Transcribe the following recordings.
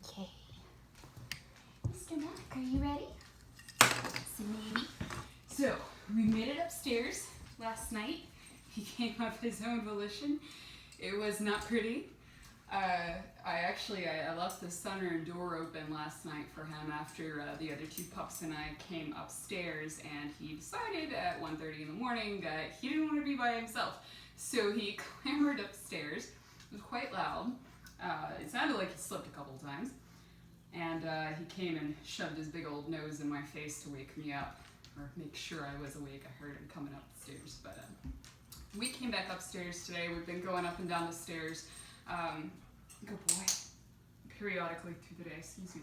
Okay. Mr. Mac, are you ready? So maybe. So, we made it upstairs last night. He came of his own volition. It was not pretty. I left the sunroom door open last night for him after the other two pups and I came upstairs, and he decided at 1:30 in the morning that he didn't want to be by himself. So he clambered upstairs. It was quite loud. It sounded like he slipped a couple times. And he came and shoved his big old nose in my face to wake me up, or make sure I was awake. I heard him coming up the stairs. But we came back upstairs today. We've been going up and down the stairs. Good boy. Periodically through the day. Excuse me.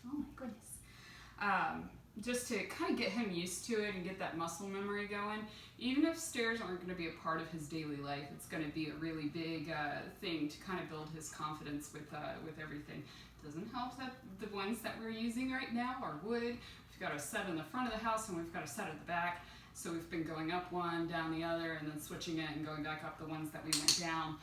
Oh my goodness. Just to kind of get him used to it and get that muscle memory going. Even if stairs aren't going to be a part of his daily life, it's going to be a really big thing to kind of build his confidence with everything. Doesn't help that the ones that we're using right now are wood. We've got a set in the front of the house and we've got a set at the back. So we've been going up one, down the other, and then switching it and going back up the ones that we went down,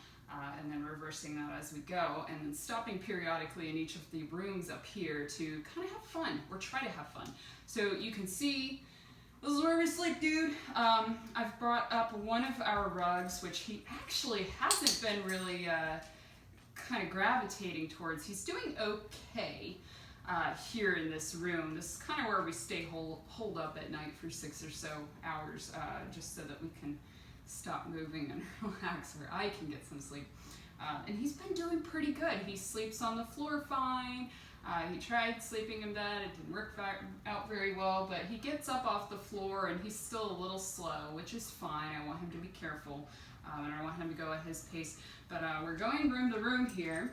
and then reversing that as we go, and then stopping periodically in each of the rooms up here to kind of have fun, or try to have fun. So you can see, this is where we sleep, dude. I've brought up one of our rugs, which he actually hasn't been really kind of gravitating towards. He's doing okay here in this room. This is kind of where we stay holed up at night for 6 or so hours, just so that we can stop moving and relax, or I can get some sleep. And he's been doing pretty good. He sleeps on the floor fine. He tried sleeping in bed. It didn't work out very well, but he gets up off the floor and he's still a little slow, which is fine. I want him to be careful, and I want him to go at his pace. But we're going room to room here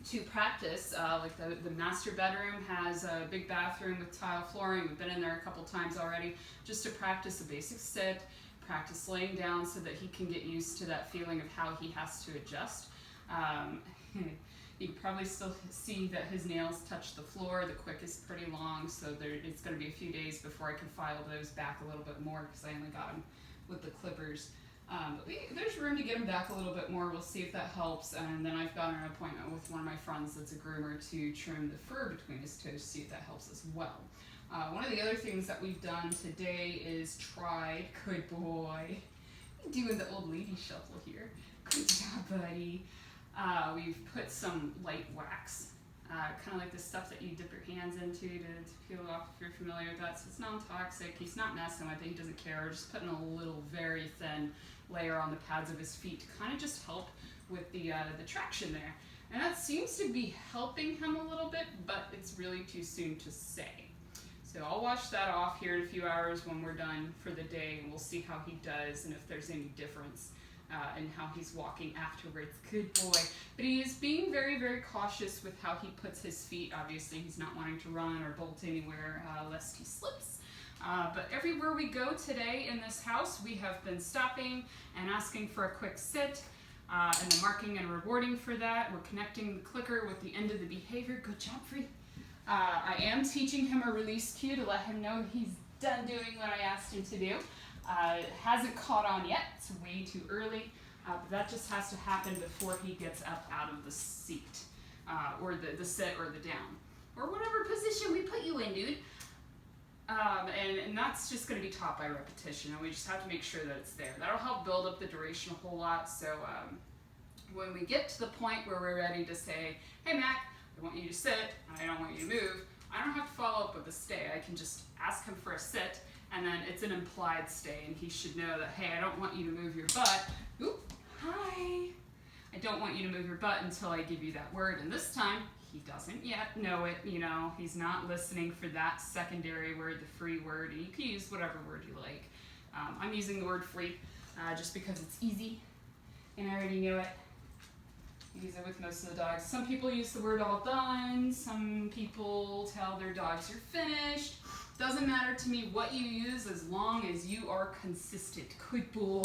to practice. Like the master bedroom has a big bathroom with tile flooring. We've been in there a couple times already just to practice a basic sit, practice laying down so that he can get used to that feeling of how he has to adjust. You can probably still see that his nails touch the floor. The quick is pretty long, so it's going to be a few days before I can file those back a little bit more because I only got him with the clippers. But there's room to get him back a little bit more. We'll see if that helps. And then I've got an appointment with one of my friends that's a groomer to trim the fur between his toes to see if that helps as well. One of the other things that we've done today is tried, good boy, doing the old lady shuffle here. Good job, buddy. We've put some light wax, kind of like the stuff that you dip your hands into to peel off if you're familiar with that. So it's non-toxic. He's not messing with it. He doesn't care. We're just putting a little very thin layer on the pads of his feet to kind of just help with the traction there. And that seems to be helping him a little bit, but it's really too soon to say. So I'll wash that off here in a few hours when we're done for the day, and we'll see how he does and if there's any difference in how he's walking afterwards. Good boy. But he is being very, very cautious with how he puts his feet. Obviously, he's not wanting to run or bolt anywhere lest he slips. But everywhere we go today in this house, we have been stopping and asking for a quick sit, and then marking and rewarding for that. We're connecting the clicker with the end of the behavior. Good job, Free. I am teaching him a release cue to let him know he's done doing what I asked him to do. It hasn't caught on yet. It's way too early, but that just has to happen before he gets up out of the seat, or the sit or the down, or whatever position we put you in, dude. And that's just going to be taught by repetition, and we just have to make sure that it's there. That'll help build up the duration a whole lot. So when we get to the point where we're ready to say, hey Mac, I want you to sit, and I don't want you to move, I don't have to follow up with a stay. I can just ask him for a sit, and then it's an implied stay, and he should know that, hey, I don't want you to move your butt. Oop, hi. I don't want you to move your butt until I give you that word, and this time, he doesn't yet know it, you know, he's not listening for that secondary word, the free word, and you can use whatever word you like. I'm using the word free just because it's easy, and I already know it. Use it with most of the dogs. Some people use the word all done. Some people tell their dogs you're finished. Doesn't matter to me what you use as long as you are consistent. Good boy.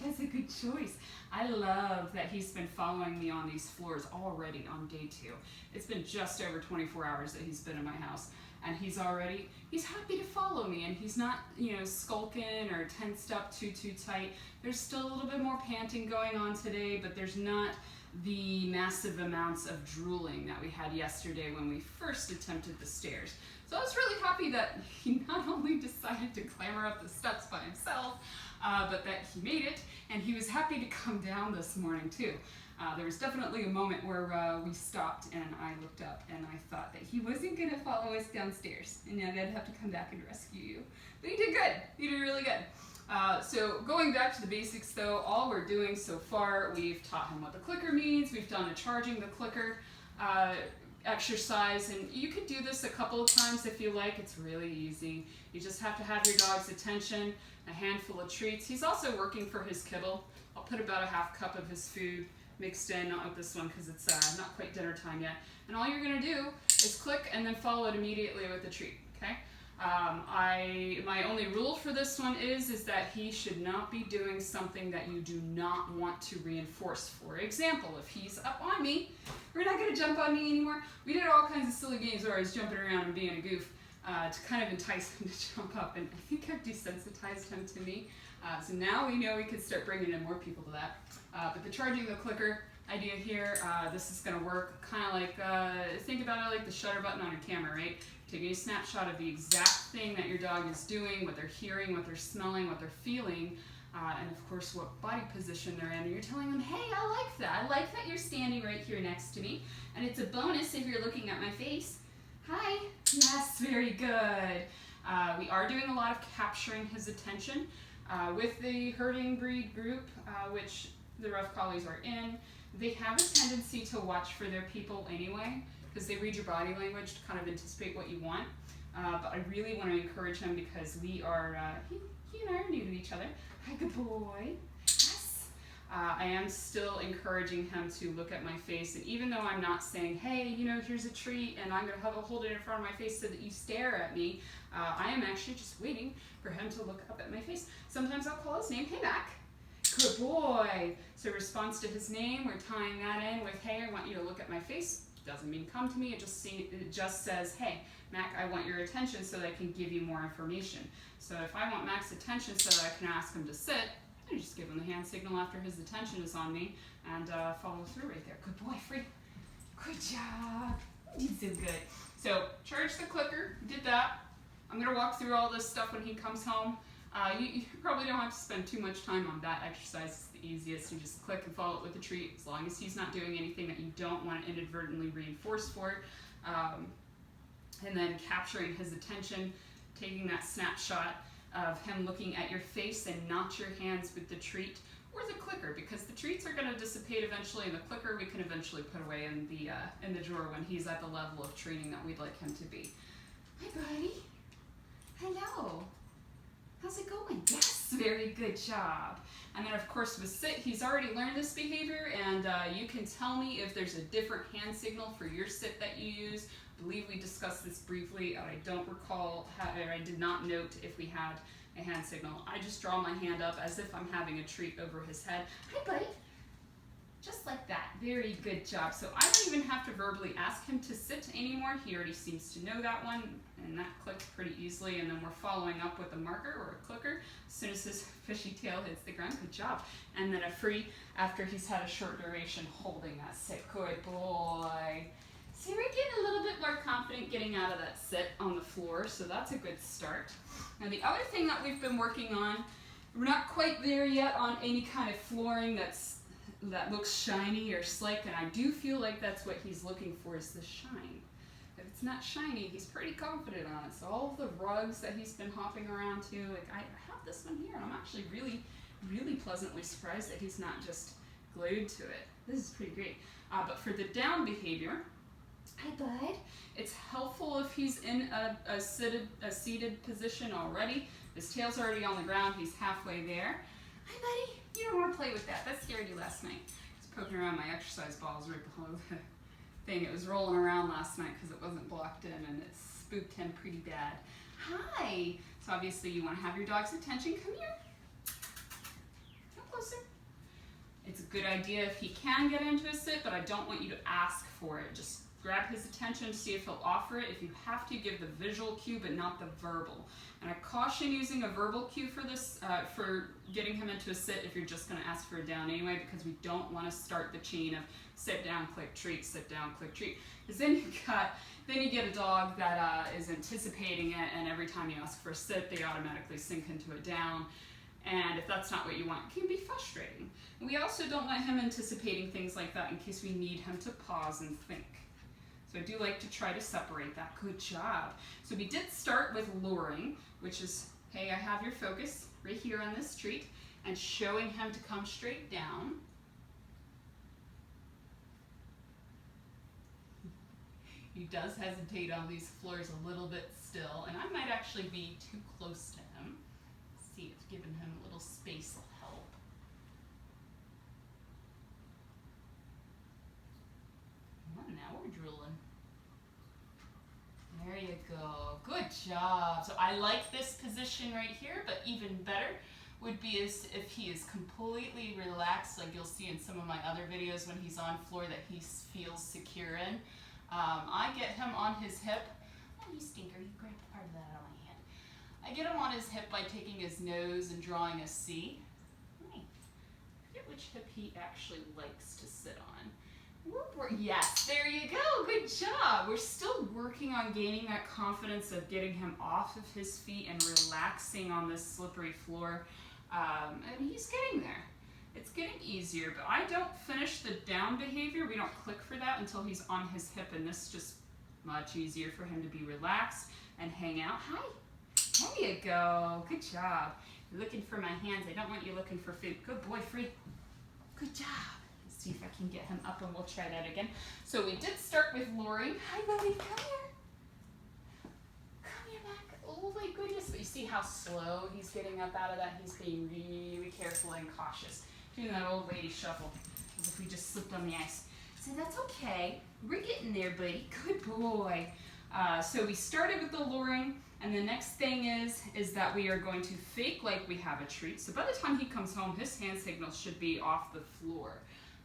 That's a good choice. I love that he's been following me on these floors already on day 2. It's been just over 24 hours that he's been in my house. And he's happy to follow me, and he's not, skulking or tensed up too tight. There's still a little bit more panting going on today, but there's not the massive amounts of drooling that we had yesterday when we first attempted the stairs. So I was really happy that he not only decided to clamber up the steps by himself, but that he made it, and he was happy to come down this morning too. There was definitely a moment where we stopped and I looked up and I thought that he wasn't going to follow us downstairs and now I'd have to come back and rescue you. But he did good. He did really good. So going back to the basics though, all we're doing so far, we've taught him what the clicker means, we've done a charging the clicker exercise, and you could do this a couple of times if you like. It's really easy. You just have to have your dog's attention, a handful of treats. He's also working for his kibble. I'll put about a half cup of his food mixed in, not with this one because it's not quite dinner time yet. And all you're going to do is click and then follow it immediately with the treat, okay? My only rule for this one is that he should not be doing something that you do not want to reinforce. For example, if he's up on me, we're not going to jump on me anymore. We did all kinds of silly games where I was jumping around and being a goof to kind of entice him to jump up, and I think I've desensitized him to me. So now we know we could start bringing in more people to that. But the charging the clicker idea here, this is going to work kind of like, think about it like the shutter button on your camera, right? Taking a snapshot of the exact thing that your dog is doing, what they're hearing, what they're smelling, what they're feeling, and of course what body position they're in. And you're telling them, hey, I like that. I like that you're standing right here next to me. And it's a bonus if you're looking at my face. Hi. Yes, very good. We are doing a lot of capturing his attention. With the herding breed group, which the rough collies are in, they have a tendency to watch for their people anyway, because they read your body language to kind of anticipate what you want. But I really want to encourage him because we are, he and I are new to each other. Hi, good boy. Yes. I am still encouraging him to look at my face, and even though I'm not saying, hey, you know, here's a treat, and I'm going to hold it in front of my face so that you stare at me, I am actually just waiting for him to look up at my face. Sometimes I'll call his name, hey, Mac. Good boy. So response to his name, we're tying that in with, hey, I want you to look at my face. Doesn't mean come to me, it just says, hey, Mac, I want your attention so that I can give you more information. So if I want Mac's attention so that I can ask him to sit, I just give him the hand signal after his attention is on me and follow through right there. Good boy, Free. Good job. You did so good. So charge the clicker, did that. I'm going to walk through all this stuff when he comes home. You probably don't have to spend too much time on that exercise. It's the easiest. You just click and follow it with a treat as long as he's not doing anything that you don't want to inadvertently reinforce for it. And then capturing his attention, taking that snapshot of him looking at your face and not your hands with the treat or the clicker, because the treats are going to dissipate eventually, and the clicker we can eventually put away in the drawer when he's at the level of training that we'd like him to be. Hi, buddy. Hello. How's it going? Yes, very good job. And then of course with sit, he's already learned this behavior, and you can tell me if there's a different hand signal for your sit that you use. I believe we discussed this briefly. I don't recall, or I did not note if we had a hand signal. I just draw my hand up as if I'm having a treat over his head. Hi, buddy. Just like that. Very good job. So I don't even have to verbally ask him to sit anymore. He already seems to know that one, and that clicks pretty easily. And then we're following up with a marker or a clicker as soon as his fishy tail hits the ground. Good job. And then a free after he's had a short duration holding that sit. Good boy. See, we're getting a little bit more confident getting out of that sit on the floor, so that's a good start. Now the other thing that we've been working on, we're not quite there yet on any kind of flooring that looks shiny or slick, and I do feel like that's what he's looking for, is the shine. If it's not shiny, he's pretty confident on it. So all of the rugs that he's been hopping around to, like I have this one here, and I'm actually really, really pleasantly surprised that he's not just glued to it. This is pretty great. But for the down behavior, hi bud, it's helpful if he's in a seated position already. His tail's already on the ground, he's halfway there. Hi buddy. You don't want to play with that. That scared you last night. I was poking around my exercise balls right below the thing. It was rolling around last night because it wasn't blocked in, and it spooked him pretty bad. Hi. So obviously you want to have your dog's attention. Come here. Come closer. It's a good idea if he can get into a sit, but I don't want you to ask for it. Just grab his attention, see if he'll offer it. If you have to, give the visual cue, but not the verbal. And I caution using a verbal cue for this, for getting him into a sit if you're just gonna ask for a down anyway, because we don't wanna start the chain of sit down, click, treat, sit down, click, treat. Because then you get a dog that is anticipating it, and every time you ask for a sit, they automatically sink into a down. And if that's not what you want, it can be frustrating. And we also don't want him anticipating things like that in case we need him to pause and think. So I do like to try to separate that. Good job. So we did start with luring, which is, hey, I have your focus right here on this treat, and showing him to come straight down. He does hesitate on these floors a little bit still, and I might actually be too close to him. See if giving him a little space will help. And now we're drooling. There you go. Good job. So I like this position right here, but even better would be as if he is completely relaxed, like you'll see in some of my other videos when he's on floor that he feels secure in. I get him on his hip. Oh, you stinker, you grabbed part of that out of my hand. I get him on his hip by taking his nose and drawing a C. I forget which hip he actually likes to sit on. Yes, there you go, good job. We're still working on gaining that confidence of getting him off of his feet and relaxing on this slippery floor. And he's getting there. It's getting easier, but I don't finish the down behavior. We don't click for that until he's on his hip, and this is just much easier for him to be relaxed and hang out. Hi, there you go, good job. You're looking for my hands. I don't want you looking for food. Good boy, Free. Good job. Let's see if I can get him up, and we'll try that again. So we did start with luring. Hi, buddy, come here. Come here, Mac. Oh my goodness, but you see how slow he's getting up out of that? He's being really careful and cautious. Doing that old lady shuffle, as if we just slipped on the ice. So that's okay. We're getting there, buddy. Good boy. So we started with the luring, and the next thing is that we are going to fake like we have a treat. So by the time he comes home, his hand signals should be off the floor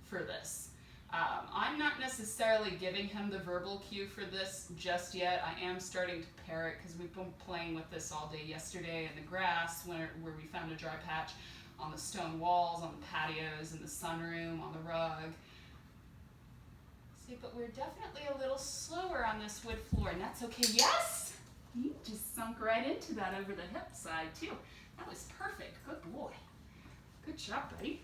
for this. I'm not necessarily giving him the verbal cue for this just yet. I am starting to pair it because we've been playing with this all day yesterday in the grass where we found a dry patch, on the stone walls, on the patios, in the sunroom, on the rug. See, but we're definitely a little slower on this wood floor, and that's okay. Yes! You just sunk right into that over the hip side, too. That was perfect. Good boy. Good job, buddy.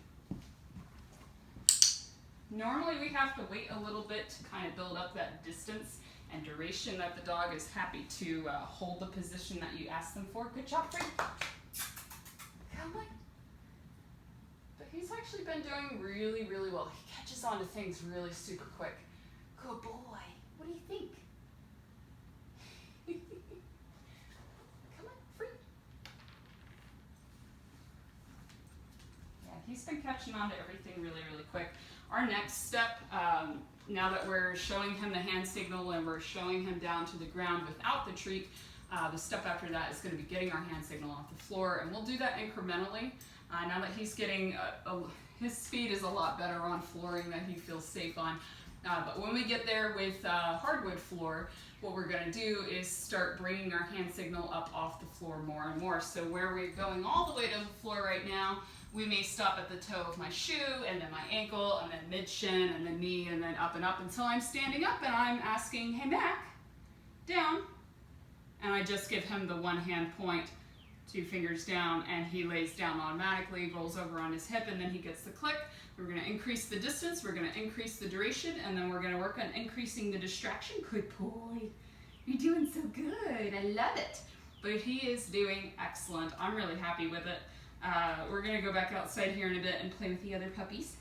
Normally we have to wait a little bit to kind of build up that distance and duration that the dog is happy to hold the position that you ask them for. Good job, Free. Come on. But he's actually been doing really, really well. He catches on to things really super quick. Good boy. What do you think? Come on, Free. Yeah, he's been catching on to everything really, really quick. Our next step, now that we're showing him the hand signal and we're showing him down to the ground without the treat, the step after that is going to be getting our hand signal off the floor, and we'll do that incrementally. Now that he's getting, his speed is a lot better on flooring that he feels safe on. But when we get there with hardwood floor, what we're going to do is start bringing our hand signal up off the floor more and more. So where we're going all the way to the floor right now, we may stop at the toe of my shoe, and then my ankle, and then mid-shin, and then knee, and then up until I'm standing up and I'm asking, hey Mac, down. And I just give him the one hand point, 2 fingers down, and he lays down automatically, rolls over on his hip, and then he gets the click. We're going to increase the distance, we're going to increase the duration, and then we're going to work on increasing the distraction. Good boy. You're doing so good. I love it. But he is doing excellent. I'm really happy with it. We're going to go back outside here in a bit and play with the other puppies.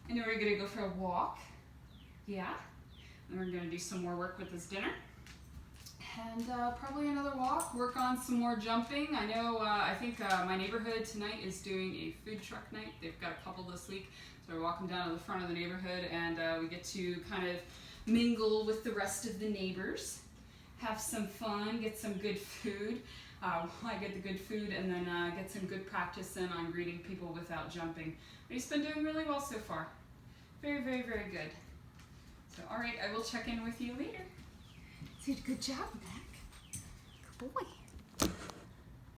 And then we're going to go for a walk. Yeah. And we're going to do some more work with his dinner. And probably another walk, work on some more jumping. I know, I think my neighborhood tonight is doing a food truck night. They've got a couple this week. So we're walking down to the front of the neighborhood, and we get to kind of mingle with the rest of the neighbors, have some fun, get some good food. I get the good food, and then get some good practice in on greeting people without jumping. But he's been doing really well so far. Very, very, very good. So, all right, I will check in with you later. So good job, Mac. Good boy.